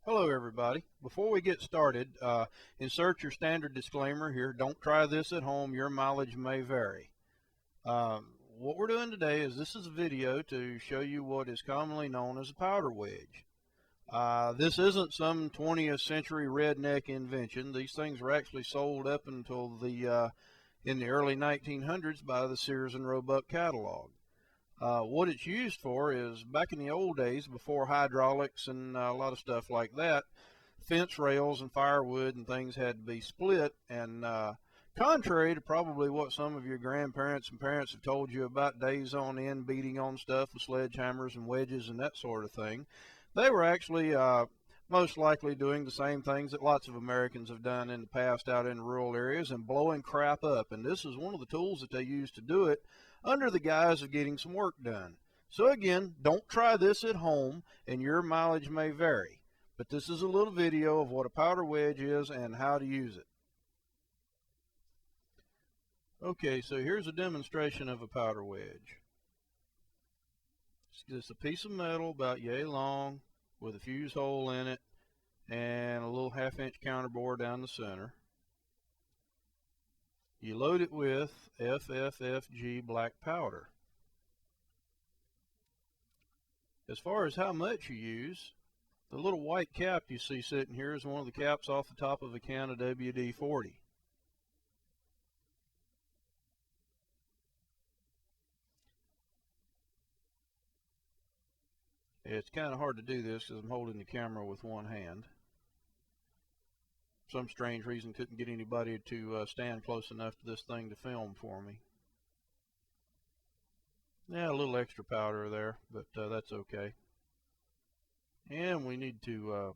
Hello everybody. Before we get started, insert your standard disclaimer here. Don't try this at home. Your mileage may vary. What we're doing today is this is a video to show you what is commonly known as a powder wedge. This isn't some 20th century redneck invention. These things were actually sold up until in the early 1900s by the Sears and Roebuck catalog. What it's used for is, back in the old days before hydraulics and a lot of stuff like that, fence rails and firewood and things had to be split, and contrary to probably what some of your grandparents and parents have told you about days on end beating on stuff with sledgehammers and wedges and that sort of thing, they were actually most likely doing the same things that lots of Americans have done in the past out in rural areas, and blowing crap up. And this is one of the tools that they use to do it under the guise of getting some work done. So again, don't try this at home, and your mileage may vary. But this is a little video of what a powder wedge is and how to use it. Okay, so here's a demonstration of a powder wedge. It's just a piece of metal about yay long with a fuse hole in it and a little 1/2-inch counterbore down the center. You load it with FFFG black powder. As far as how much you use, the little white cap you see sitting here is one of the caps off the top of a can of WD-40. It's kind of hard to do this because I'm holding the camera with one hand. For some strange reason, couldn't get anybody to stand close enough to this thing to film for me. Yeah, a little extra powder there, but that's okay. And we need to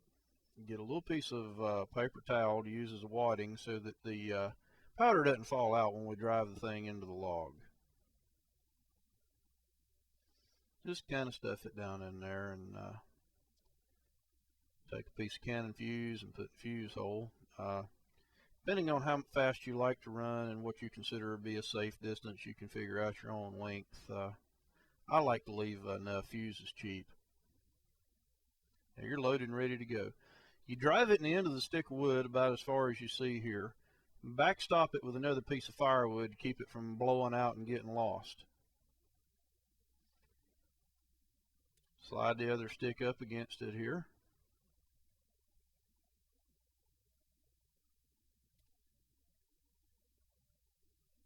get a little piece of paper towel to use as a wadding so that the powder doesn't fall out when we drive the thing into the log. Just kind of stuff it down in there, and take a piece of cannon fuse and put the fuse hole. Depending on how fast you like to run and what you consider to be a safe distance, you can figure out your own length. I like to leave enough. Fuse is cheap. Now you're loaded and ready to go. You drive it in the end of the stick of wood about as far as you see here. Backstop it with another piece of firewood to keep it from blowing out and getting lost. Slide the other stick up against it here.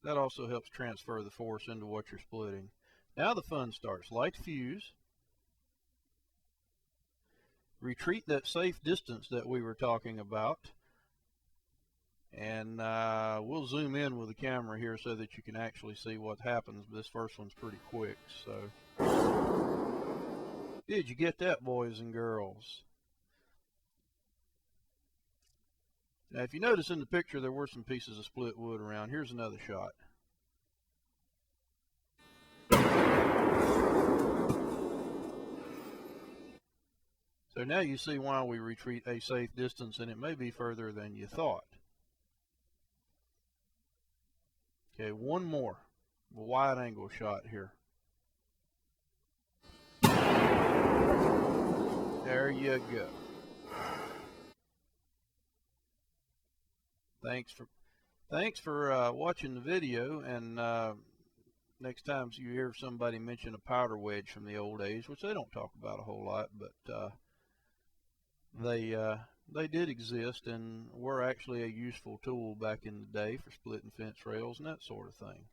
That also helps transfer the force into what you're splitting. Now the fun starts. Light the fuse. Retreat that safe distance that we were talking about. And we'll zoom in with the camera here so that you can actually see what happens. This first one's pretty quick. So, did you get that, boys and girls? Now, if you notice in the picture, there were some pieces of split wood around. Here's another shot. So now you see why we retreat a safe distance, and it may be further than you thought. Okay, one more. A wide angle shot here. There you go. Thanks for watching the video, and next time you hear somebody mention a powder wedge from the old days, which they don't talk about a whole lot, but they did exist and were actually a useful tool back in the day for splitting fence rails and that sort of thing.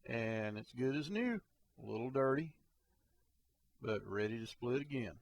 And it's good as new, a little dirty, but ready to split again.